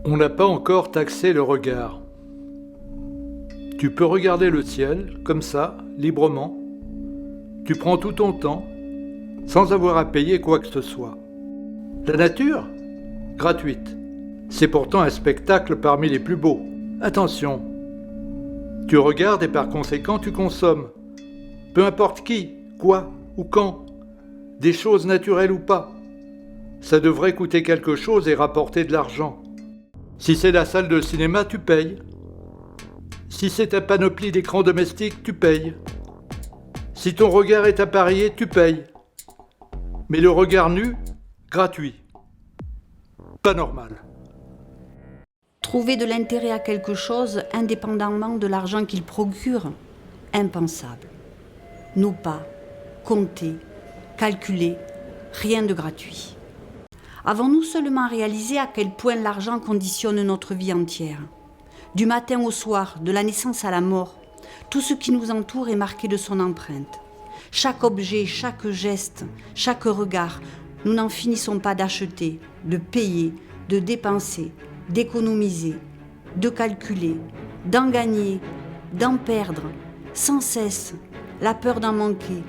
On n'a pas encore taxé le regard. Tu peux regarder le ciel, comme ça, librement. Tu prends tout ton temps, sans avoir à payer quoi que ce soit. La nature, gratuite. C'est pourtant un spectacle parmi les plus beaux. Attention, tu regardes et par conséquent tu consommes. Peu importe qui, quoi ou quand. Des choses naturelles ou pas. Ça devrait coûter quelque chose et rapporter de l'argent. Si c'est la salle de cinéma, tu payes. Si c'est ta panoplie d'écrans domestiques, tu payes. Si ton regard est appareillé, tu payes. Mais le regard nu, gratuit. Pas normal. Trouver de l'intérêt à quelque chose indépendamment de l'argent qu'il procure, impensable. Nos pas, compter, calculer, rien de gratuit. Avons-nous seulement réalisé à quel point l'argent conditionne notre vie entière ? Du matin au soir, de la naissance à la mort, tout ce qui nous entoure est marqué de son empreinte. Chaque objet, chaque geste, chaque regard, nous n'en finissons pas d'acheter, de payer, de dépenser, d'économiser, de calculer, d'en gagner, d'en perdre, sans cesse, la peur d'en manquer.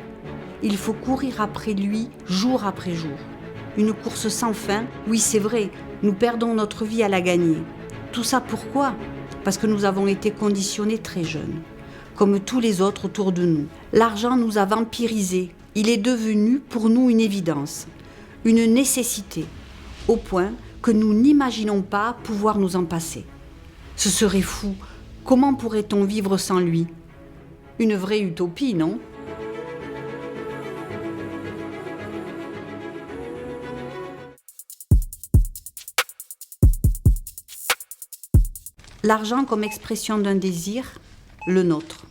Il faut courir après lui jour après jour. Une course sans fin, oui c'est vrai, nous perdons notre vie à la gagner. Tout ça pourquoi ? Parce que nous avons été conditionnés très jeunes, comme tous les autres autour de nous. L'argent nous a vampirisés, il est devenu pour nous une évidence, une nécessité, au point que nous n'imaginons pas pouvoir nous en passer. Ce serait fou, comment pourrait-on vivre sans lui ? Une vraie utopie, non ? L'argent comme expression d'un désir, le nôtre.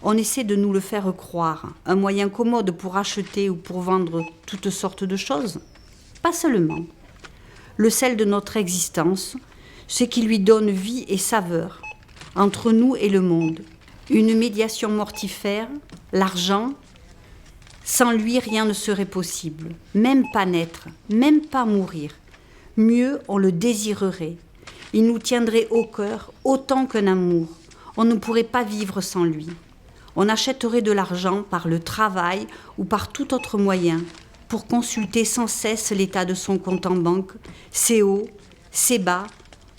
On essaie de nous le faire croire, un moyen commode pour acheter ou pour vendre toutes sortes de choses. Pas seulement. Le sel de notre existence, ce qui lui donne vie et saveur, entre nous et le monde. Une médiation mortifère, l'argent, sans lui rien ne serait possible. Même pas naître, même pas mourir. Mieux, on le désirerait. Il nous tiendrait au cœur autant qu'un amour. On ne pourrait pas vivre sans lui. On achèterait de l'argent par le travail ou par tout autre moyen pour consulter sans cesse l'état de son compte en banque, ses hauts, ses bas,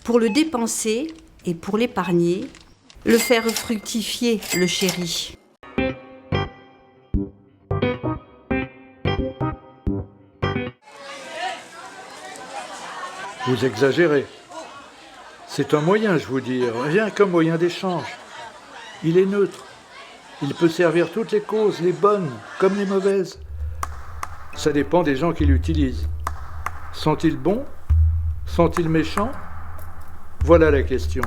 pour le dépenser et pour l'épargner, le faire fructifier, le chéri. Vous exagérez. C'est un moyen, je vous dis, rien qu'un moyen d'échange. Il est neutre. Il peut servir toutes les causes, les bonnes comme les mauvaises. Ça dépend des gens qui l'utilisent. Sont-ils bons ? Sont-ils méchants ? Voilà la question.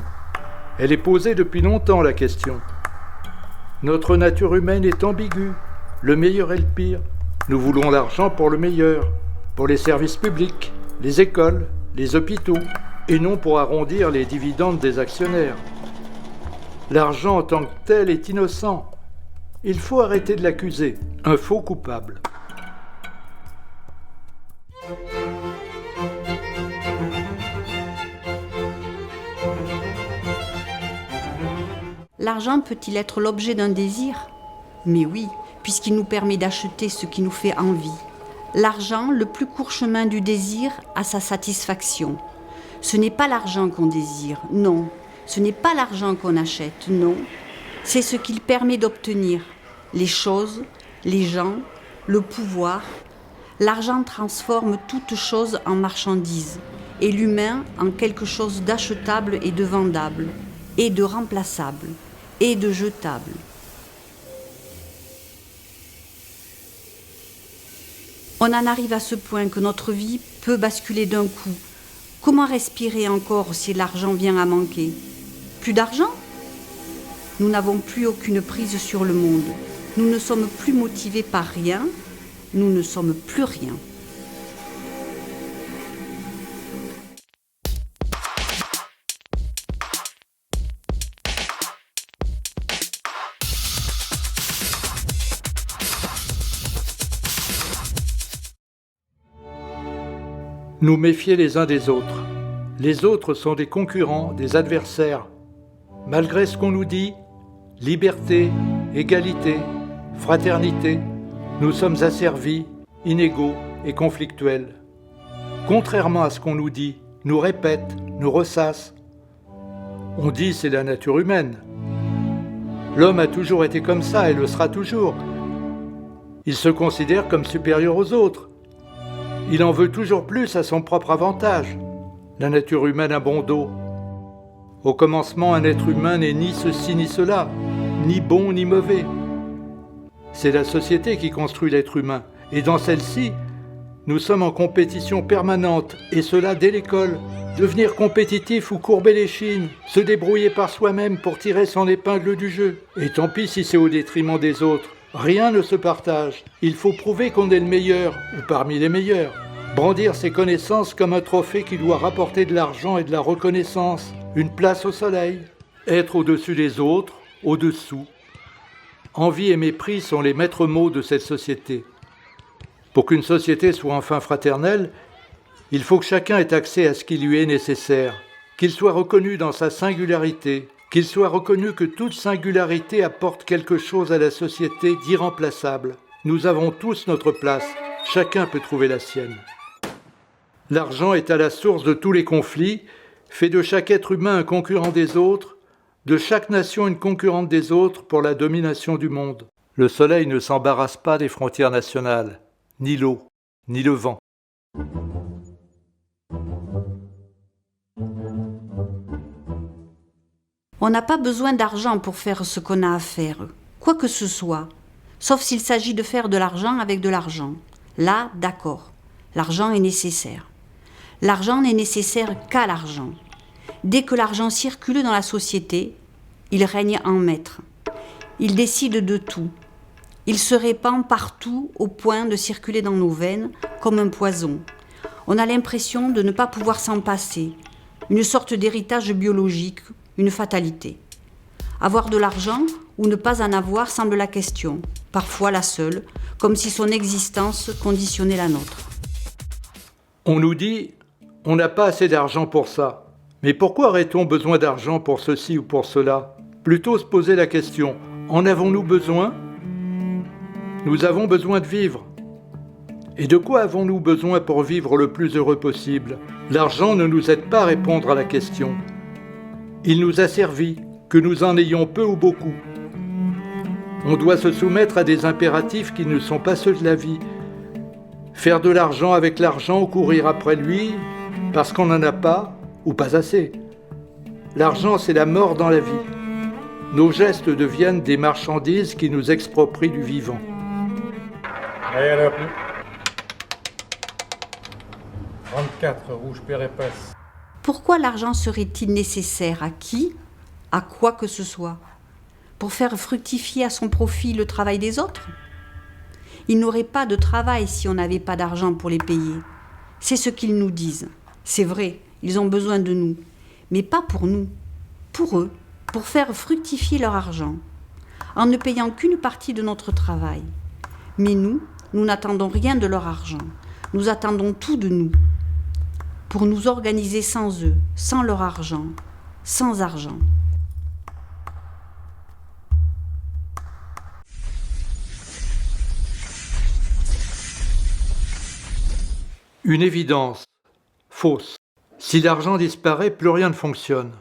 Elle est posée depuis longtemps, la question. Notre nature humaine est ambiguë. Le meilleur et le pire. Nous voulons l'argent pour le meilleur, pour les services publics, les écoles, les hôpitaux, et non pour arrondir les dividendes des actionnaires. L'argent en tant que tel est innocent. Il faut arrêter de l'accuser, un faux coupable. L'argent peut-il être l'objet d'un désir ? Mais oui, puisqu'il nous permet d'acheter ce qui nous fait envie. L'argent, le plus court chemin du désir, a sa satisfaction. Ce n'est pas l'argent qu'on désire, non. Ce n'est pas l'argent qu'on achète, non. C'est ce qu'il permet d'obtenir. Les choses, les gens, le pouvoir. L'argent transforme toute chose en marchandise et l'humain en quelque chose d'achetable et de vendable, et de remplaçable, et de jetable. On en arrive à ce point que notre vie peut basculer d'un coup. Comment respirer encore si l'argent vient à manquer ? Plus d'argent ? Nous n'avons plus aucune prise sur le monde. Nous ne sommes plus motivés par rien. Nous ne sommes plus rien. Nous méfier les uns des autres. Les autres sont des concurrents, des adversaires. Malgré ce qu'on nous dit, liberté, égalité, fraternité, nous sommes asservis, inégaux et conflictuels. Contrairement à ce qu'on nous dit, nous répète, nous ressasse. On dit c'est la nature humaine. L'homme a toujours été comme ça et le sera toujours. Il se considère comme supérieur aux autres. Il en veut toujours plus à son propre avantage. La nature humaine a bon dos. Au commencement, un être humain n'est ni ceci ni cela, ni bon ni mauvais. C'est la société qui construit l'être humain, et dans celle-ci, nous sommes en compétition permanente, et cela dès l'école. Devenir compétitif ou courber l'échine, se débrouiller par soi-même pour tirer son épingle du jeu. Et tant pis si c'est au détriment des autres. Rien ne se partage. Il faut prouver qu'on est le meilleur, ou parmi les meilleurs. Brandir ses connaissances comme un trophée qui doit rapporter de l'argent et de la reconnaissance, une place au soleil. Être au-dessus des autres, au-dessous. Envie et mépris sont les maîtres mots de cette société. Pour qu'une société soit enfin fraternelle, il faut que chacun ait accès à ce qui lui est nécessaire, qu'il soit reconnu dans sa singularité, qu'il soit reconnu que toute singularité apporte quelque chose à la société d'irremplaçable. Nous avons tous notre place, chacun peut trouver la sienne. L'argent est à la source de tous les conflits, fait de chaque être humain un concurrent des autres, de chaque nation une concurrente des autres pour la domination du monde. Le soleil ne s'embarrasse pas des frontières nationales, ni l'eau, ni le vent. On n'a pas besoin d'argent pour faire ce qu'on a à faire, quoi que ce soit, sauf s'il s'agit de faire de l'argent avec de l'argent. Là, d'accord, l'argent est nécessaire. L'argent n'est nécessaire qu'à l'argent. Dès que l'argent circule dans la société, il règne en maître. Il décide de tout. Il se répand partout au point de circuler dans nos veines comme un poison. On a l'impression de ne pas pouvoir s'en passer, une sorte d'héritage biologique, une fatalité. Avoir de l'argent ou ne pas en avoir semble la question, parfois la seule, comme si son existence conditionnait la nôtre. On nous dit « on n'a pas assez d'argent pour ça ». Mais pourquoi aurait-on besoin d'argent pour ceci ou pour cela ? Plutôt se poser la question « en avons-nous besoin ?» Nous avons besoin de vivre. Et de quoi avons-nous besoin pour vivre le plus heureux possible ? L'argent ne nous aide pas à répondre à la question. Il nous a servi, que nous en ayons peu ou beaucoup. On doit se soumettre à des impératifs qui ne sont pas ceux de la vie. Faire de l'argent avec l'argent ou courir après lui, parce qu'on n'en a pas ou pas assez. L'argent, c'est la mort dans la vie. Nos gestes deviennent des marchandises qui nous exproprient du vivant. Allez, 34, rouge, père et passe. Pourquoi l'argent serait-il nécessaire à qui ? À quoi que ce soit ? Pour faire fructifier à son profit le travail des autres ? Ils n'auraient pas de travail si on n'avait pas d'argent pour les payer. C'est ce qu'ils nous disent. C'est vrai, ils ont besoin de nous. Mais pas pour nous, pour eux, pour faire fructifier leur argent, en ne payant qu'une partie de notre travail. Mais nous n'attendons rien de leur argent. Nous attendons tout de nous. Pour nous organiser sans eux, sans leur argent, sans argent. Une évidence, fausse. Si l'argent disparaît, plus rien ne fonctionne.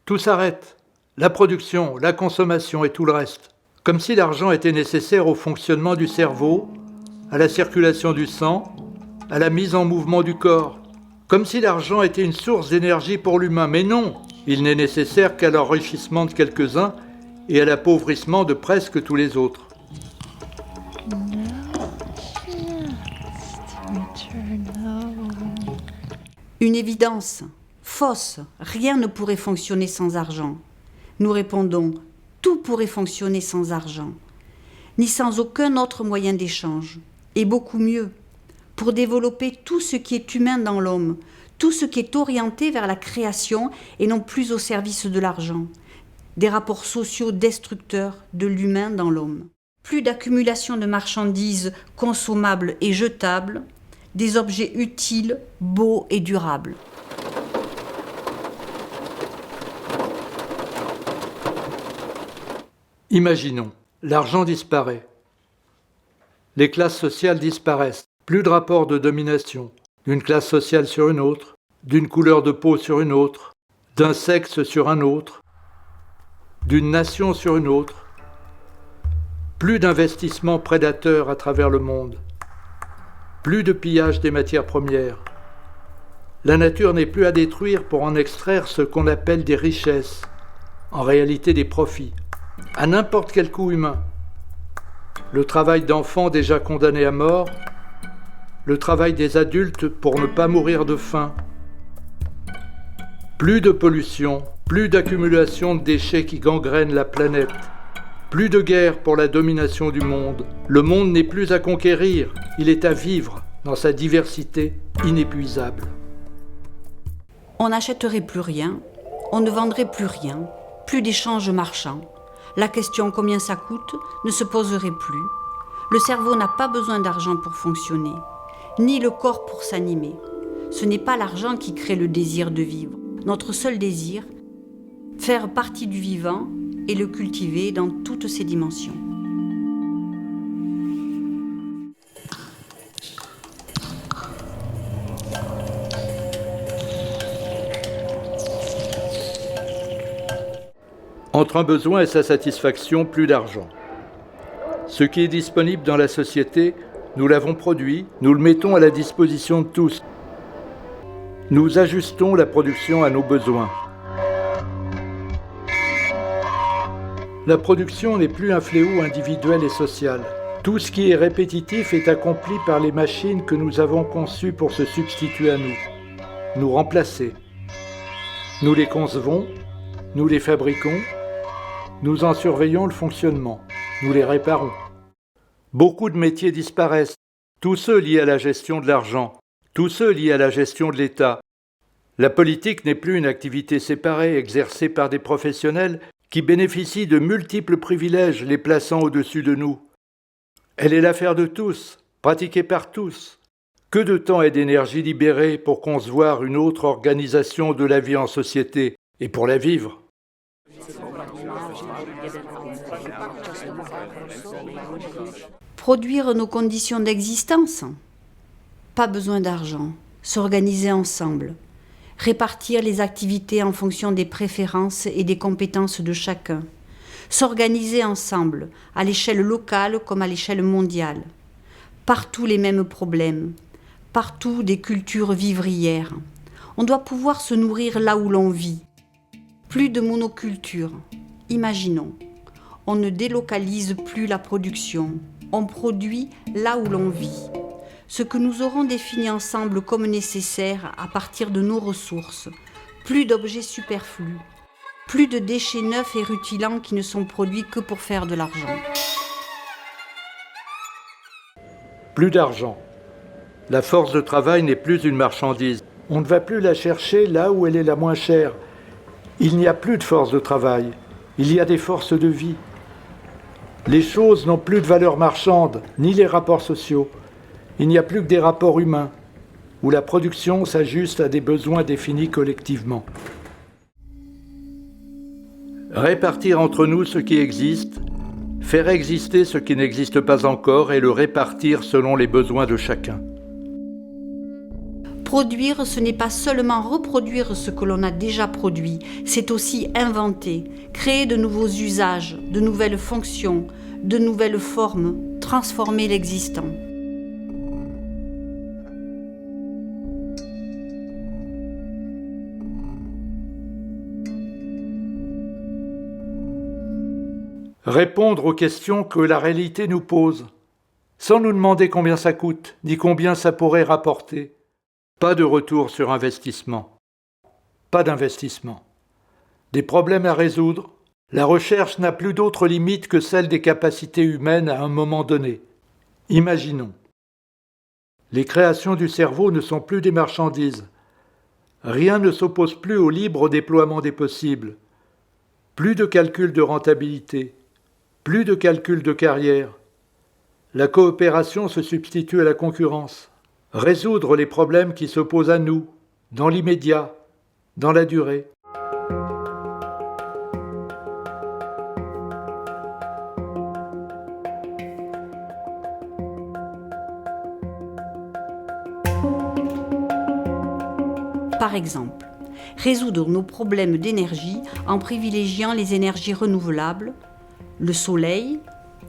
Tout s'arrête. La production, la consommation et tout le reste. Comme si l'argent était nécessaire au fonctionnement du cerveau, à la circulation du sang, à la mise en mouvement du corps. Comme si l'argent était une source d'énergie pour l'humain. Mais non, il n'est nécessaire qu'à l'enrichissement de quelques-uns et à l'appauvrissement de presque tous les autres. Une évidence, fausse, rien ne pourrait fonctionner sans argent. Nous répondons, tout pourrait fonctionner sans argent, ni sans aucun autre moyen d'échange, et beaucoup mieux, pour développer tout ce qui est humain dans l'homme, tout ce qui est orienté vers la création et non plus au service de l'argent, des rapports sociaux destructeurs de l'humain dans l'homme. Plus d'accumulation de marchandises consommables et jetables, des objets utiles, beaux et durables. Imaginons, l'argent disparaît. Les classes sociales disparaissent. Plus de rapport de domination, d'une classe sociale sur une autre, d'une couleur de peau sur une autre, d'un sexe sur un autre, d'une nation sur une autre. Plus d'investissements prédateurs à travers le monde. Plus de pillage des matières premières. La nature n'est plus à détruire pour en extraire ce qu'on appelle des richesses, en réalité des profits, à n'importe quel coût humain. Le travail d'enfants déjà condamnés à mort, le travail des adultes pour ne pas mourir de faim. Plus de pollution, plus d'accumulation de déchets qui gangrènent la planète. Plus de guerre pour la domination du monde. Le monde n'est plus à conquérir, il est à vivre dans sa diversité inépuisable. On n'achèterait plus rien, on ne vendrait plus rien, plus d'échanges marchands. La question combien ça coûte ne se poserait plus. Le cerveau n'a pas besoin d'argent pour fonctionner, ni le corps pour s'animer. Ce n'est pas l'argent qui crée le désir de vivre. Notre seul désir, faire partie du vivant et le cultiver dans toutes ses dimensions. Entre un besoin et sa satisfaction, plus d'argent. Ce qui est disponible dans la société, nous l'avons produit, nous le mettons à la disposition de tous. Nous ajustons la production à nos besoins. La production n'est plus un fléau individuel et social. Tout ce qui est répétitif est accompli par les machines que nous avons conçues pour se substituer à nous, nous remplacer. Nous les concevons, nous les fabriquons, nous en surveillons le fonctionnement, nous les réparons. Beaucoup de métiers disparaissent, tous ceux liés à la gestion de l'argent, tous ceux liés à la gestion de l'État. La politique n'est plus une activité séparée exercée par des professionnels qui bénéficient de multiples privilèges les plaçant au-dessus de nous. Elle est l'affaire de tous, pratiquée par tous. Que de temps et d'énergie libérés pour concevoir une autre organisation de la vie en société et pour la vivre. Produire nos conditions d'existence. Pas besoin d'argent. S'organiser ensemble. Répartir les activités en fonction des préférences et des compétences de chacun. S'organiser ensemble, à l'échelle locale comme à l'échelle mondiale. Partout les mêmes problèmes. Partout des cultures vivrières. On doit pouvoir se nourrir là où l'on vit. Plus de monoculture. Imaginons. On ne délocalise plus la production. On produit là où l'on vit. Ce que nous aurons défini ensemble comme nécessaire à partir de nos ressources. Plus d'objets superflus. Plus de déchets neufs et rutilants qui ne sont produits que pour faire de l'argent. Plus d'argent. La force de travail n'est plus une marchandise. On ne va plus la chercher là où elle est la moins chère. Il n'y a plus de force de travail. Il y a des forces de vie. Les choses n'ont plus de valeur marchande, ni les rapports sociaux. Il n'y a plus que des rapports humains, où la production s'ajuste à des besoins définis collectivement. Répartir entre nous ce qui existe, faire exister ce qui n'existe pas encore et le répartir selon les besoins de chacun. Produire, ce n'est pas seulement reproduire ce que l'on a déjà produit, c'est aussi inventer, créer de nouveaux usages, de nouvelles fonctions, de nouvelles formes, transformer l'existant. Répondre aux questions que la réalité nous pose, sans nous demander combien ça coûte, ni combien ça pourrait rapporter. Pas de retour sur investissement. Pas d'investissement. Des problèmes à résoudre. La recherche n'a plus d'autre limite que celle des capacités humaines à un moment donné. Imaginons. Les créations du cerveau ne sont plus des marchandises. Rien ne s'oppose plus au libre déploiement des possibles. Plus de calcul de rentabilité. Plus de calcul de carrière. La coopération se substitue à la concurrence. Résoudre les problèmes qui s'opposent à nous, dans l'immédiat, dans la durée. Par exemple, résoudre nos problèmes d'énergie en privilégiant les énergies renouvelables, le soleil,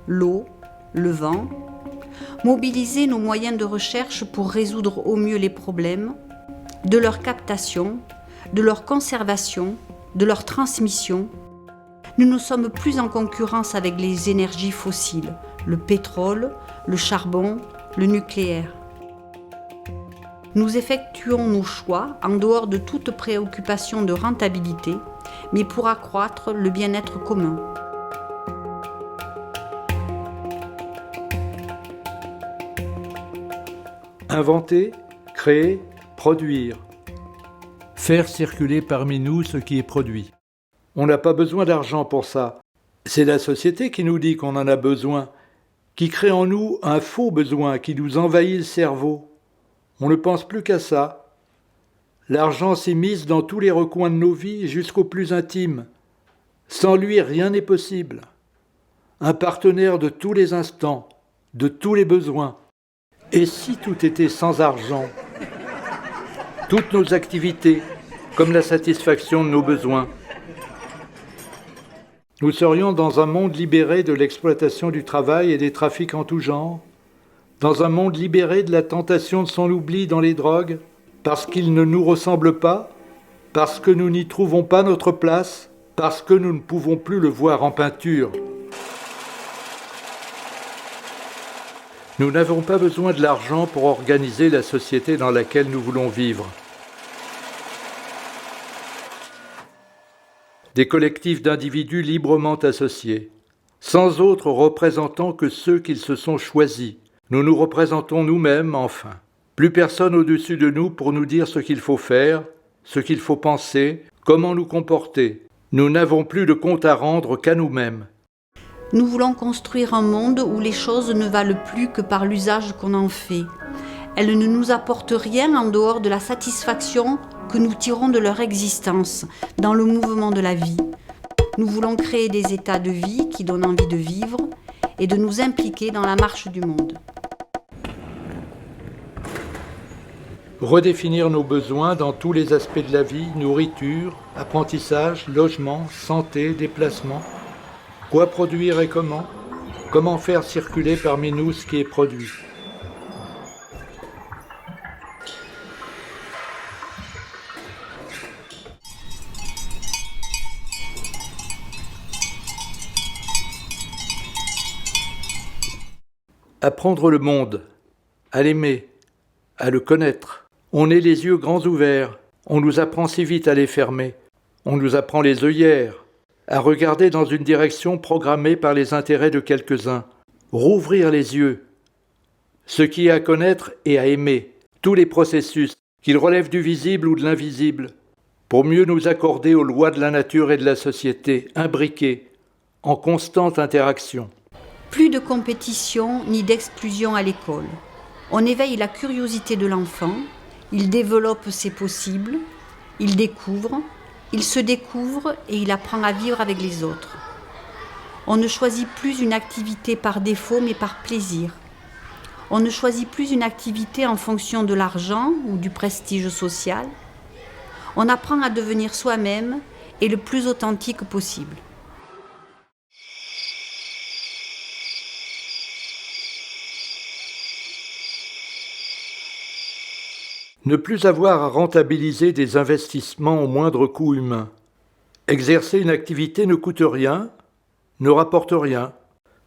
l'eau, le vent, mobiliser nos moyens de recherche pour résoudre au mieux les problèmes, de leur captation, de leur conservation, de leur transmission. Nous ne sommes plus en concurrence avec les énergies fossiles, le pétrole, le charbon, le nucléaire. Nous effectuons nos choix en dehors de toute préoccupation de rentabilité, mais pour accroître le bien-être commun. Inventer, créer, produire. Faire circuler parmi nous ce qui est produit. On n'a pas besoin d'argent pour ça. C'est la société qui nous dit qu'on en a besoin, qui crée en nous un faux besoin qui nous envahit le cerveau. On ne pense plus qu'à ça. L'argent s'immisce dans tous les recoins de nos vies jusqu'au plus intime. Sans lui, rien n'est possible. Un partenaire de tous les instants, de tous les besoins. Et si tout était sans argent? Toutes nos activités, comme la satisfaction de nos besoins. Nous serions dans un monde libéré de l'exploitation du travail et des trafics en tout genre, dans un monde libéré de la tentation de son oubli dans les drogues, parce qu'il ne nous ressemble pas, parce que nous n'y trouvons pas notre place, parce que nous ne pouvons plus le voir en peinture. Nous n'avons pas besoin de l'argent pour organiser la société dans laquelle nous voulons vivre. Des collectifs d'individus librement associés, sans autres représentants que ceux qu'ils se sont choisis. Nous nous représentons nous-mêmes, enfin. Plus personne au-dessus de nous pour nous dire ce qu'il faut faire, ce qu'il faut penser, comment nous comporter. Nous n'avons plus de compte à rendre qu'à nous-mêmes. Nous voulons construire un monde où les choses ne valent plus que par l'usage qu'on en fait. Elles ne nous apportent rien en dehors de la satisfaction que nous tirons de leur existence dans le mouvement de la vie. Nous voulons créer des états de vie qui donnent envie de vivre et de nous impliquer dans la marche du monde. Redéfinir nos besoins dans tous les aspects de la vie, nourriture, apprentissage, logement, santé, déplacement. Quoi produire et comment? Comment faire circuler parmi nous ce qui est produit? Apprendre le monde, à l'aimer, à le connaître. On est les yeux grands ouverts, on nous apprend si vite à les fermer. On nous apprend les œillères, à regarder dans une direction programmée par les intérêts de quelques-uns. Rouvrir les yeux, ce qui est à connaître et à aimer, tous les processus, qu'ils relèvent du visible ou de l'invisible, pour mieux nous accorder aux lois de la nature et de la société, imbriquées, en constante interaction. Plus de compétition ni d'exclusion à l'école. On éveille la curiosité de l'enfant, il développe ses possibles, il découvre, il se découvre et il apprend à vivre avec les autres. On ne choisit plus une activité par défaut mais par plaisir. On ne choisit plus une activité en fonction de l'argent ou du prestige social. On apprend à devenir soi-même et le plus authentique possible. Ne plus avoir à rentabiliser des investissements au moindre coût humain. Exercer une activité ne coûte rien, ne rapporte rien.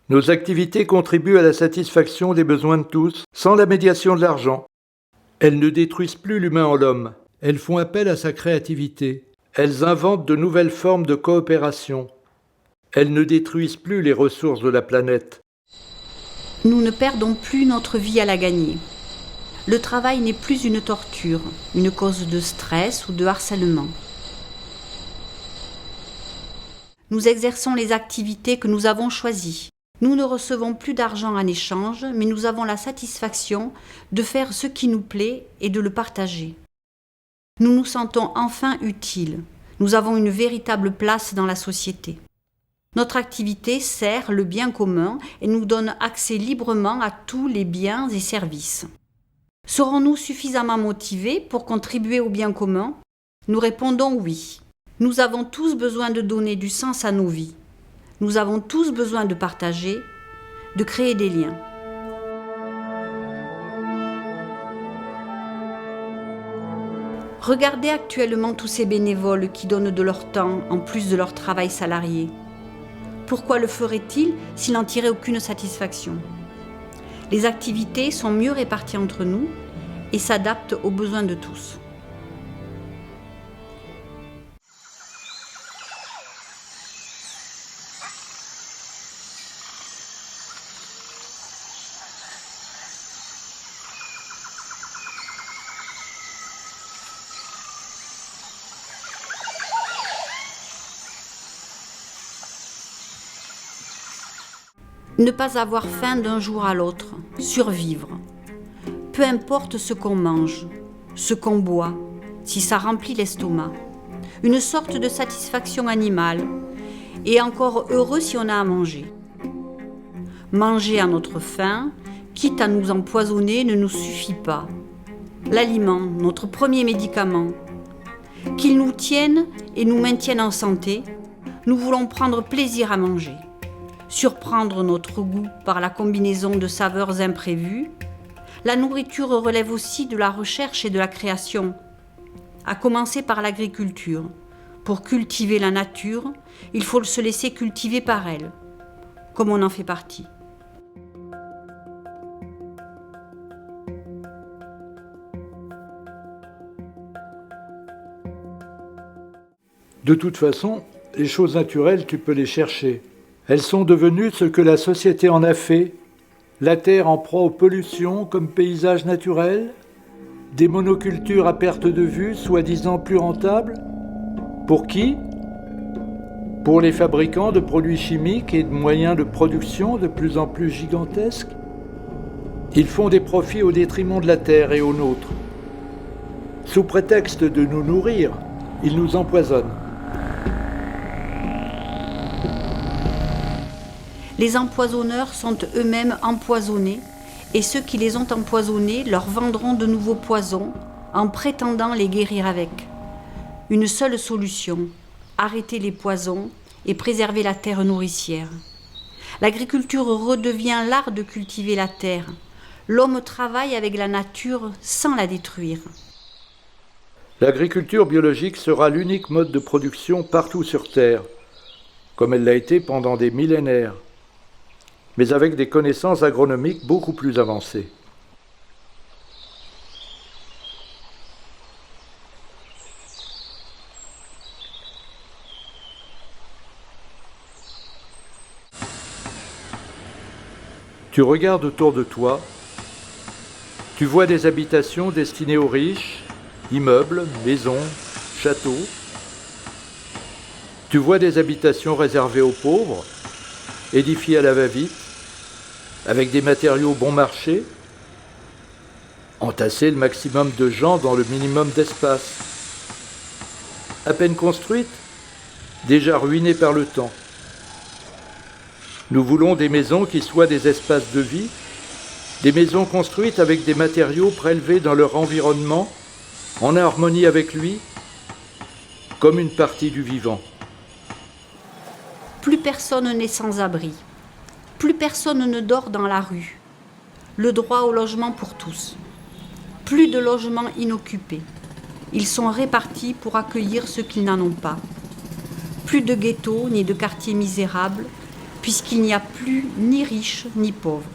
Nos activités contribuent à la satisfaction des besoins de tous, sans la médiation de l'argent. Elles ne détruisent plus l'humain en l'homme. Elles font appel à sa créativité. Elles inventent de nouvelles formes de coopération. Elles ne détruisent plus les ressources de la planète. Nous ne perdons plus notre vie à la gagner. Le travail n'est plus une torture, une cause de stress ou de harcèlement. Nous exerçons les activités que nous avons choisies. Nous ne recevons plus d'argent en échange, mais nous avons la satisfaction de faire ce qui nous plaît et de le partager. Nous nous sentons enfin utiles. Nous avons une véritable place dans la société. Notre activité sert le bien commun et nous donne accès librement à tous les biens et services. Serons-nous suffisamment motivés pour contribuer au bien commun? Nous répondons oui. Nous avons tous besoin de donner du sens à nos vies. Nous avons tous besoin de partager, de créer des liens. Regardez actuellement tous ces bénévoles qui donnent de leur temps en plus de leur travail salarié. Pourquoi le feraient-ils s'ils n'en tiraient aucune satisfaction? Les activités sont mieux réparties entre nous et s'adaptent aux besoins de tous. Ne pas avoir faim d'un jour à l'autre, survivre. Peu importe ce qu'on mange, ce qu'on boit, si ça remplit l'estomac. Une sorte de satisfaction animale, et encore heureux si on a à manger. Manger à notre faim, quitte à nous empoisonner, ne nous suffit pas. L'aliment, notre premier médicament. Qu'il nous tienne et nous maintienne en santé, nous voulons prendre plaisir à manger. Surprendre notre goût par la combinaison de saveurs imprévues. La nourriture relève aussi de la recherche et de la création, à commencer par l'agriculture. Pour cultiver la nature, il faut se laisser cultiver par elle, comme on en fait partie. De toute façon, les choses naturelles, tu peux les chercher. Elles sont devenues ce que la société en a fait, la terre en proie aux pollutions comme paysage naturel, des monocultures à perte de vue, soi-disant plus rentables. Pour qui? Pour les fabricants de produits chimiques et de moyens de production de plus en plus gigantesques. Ils font des profits au détriment de la terre et aux nôtres. Sous prétexte de nous nourrir, ils nous empoisonnent. Les empoisonneurs sont eux-mêmes empoisonnés et ceux qui les ont empoisonnés leur vendront de nouveaux poisons en prétendant les guérir avec. Une seule solution, arrêter les poisons et préserver la terre nourricière. L'agriculture redevient l'art de cultiver la terre. L'homme travaille avec la nature sans la détruire. L'agriculture biologique sera l'unique mode de production partout sur Terre, comme elle l'a été pendant des millénaires, mais avec des connaissances agronomiques beaucoup plus avancées. Tu regardes autour de toi, tu vois des habitations destinées aux riches, immeubles, maisons, châteaux. Tu vois des habitations réservées aux pauvres, édifiées à la va-vite, avec des matériaux bon marché, entasser le maximum de gens dans le minimum d'espace. À peine construites, déjà ruinées par le temps. Nous voulons des maisons qui soient des espaces de vie, des maisons construites avec des matériaux prélevés dans leur environnement, en harmonie avec lui, comme une partie du vivant. Plus personne n'est sans abri. Plus personne ne dort dans la rue. Le droit au logement pour tous. Plus de logements inoccupés. Ils sont répartis pour accueillir ceux qui n'en ont pas. Plus de ghettos ni de quartiers misérables, puisqu'il n'y a plus ni riches ni pauvres.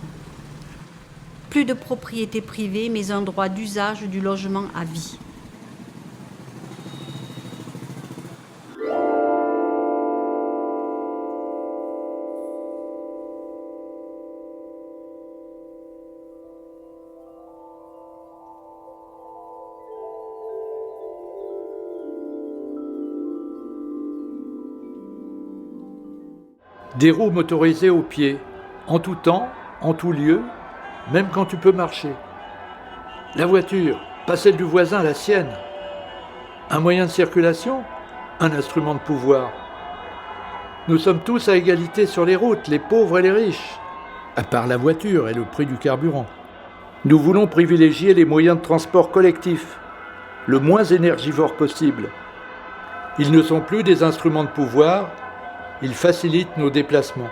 Plus de propriété privée, mais un droit d'usage du logement à vie. Des roues motorisées aux pieds, en tout temps, en tout lieu, même quand tu peux marcher. La voiture, pas celle du voisin, la sienne. Un moyen de circulation, un instrument de pouvoir. Nous sommes tous à égalité sur les routes, les pauvres et les riches, à part la voiture et le prix du carburant. Nous voulons privilégier les moyens de transport collectifs, le moins énergivores possible. Ils ne sont plus des instruments de pouvoir, ils facilitent nos déplacements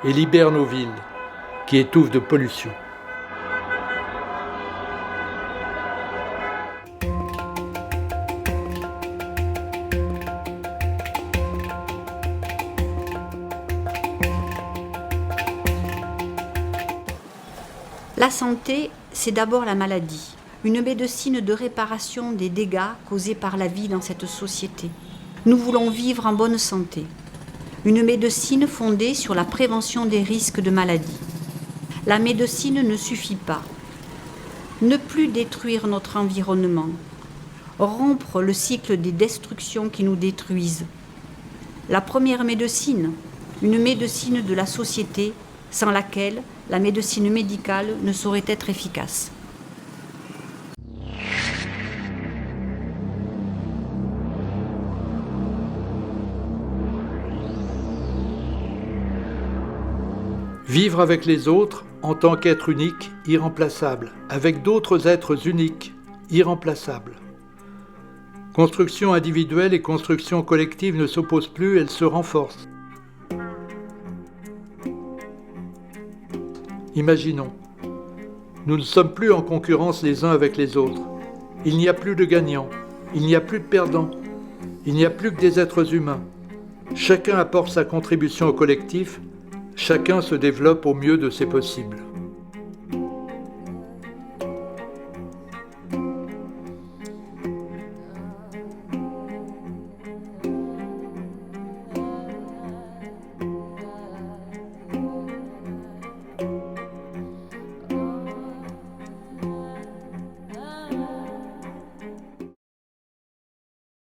et libèrent nos villes, qui étouffent de pollution. La santé, c'est d'abord la maladie, une médecine de réparation des dégâts causés par la vie dans cette société. Nous voulons vivre en bonne santé, une médecine fondée sur la prévention des risques de maladie. La médecine ne suffit pas. Ne plus détruire notre environnement, rompre le cycle des destructions qui nous détruisent. La première médecine, une médecine de la société, sans laquelle la médecine médicale ne saurait être efficace. Vivre avec les autres en tant qu'être unique, irremplaçable, avec d'autres êtres uniques, irremplaçables. Construction individuelle et construction collective ne s'opposent plus, elles se renforcent. Imaginons, nous ne sommes plus en concurrence les uns avec les autres. Il n'y a plus de gagnants, il n'y a plus de perdants, il n'y a plus que des êtres humains. Chacun apporte sa contribution au collectif, chacun se développe au mieux de ses possibles.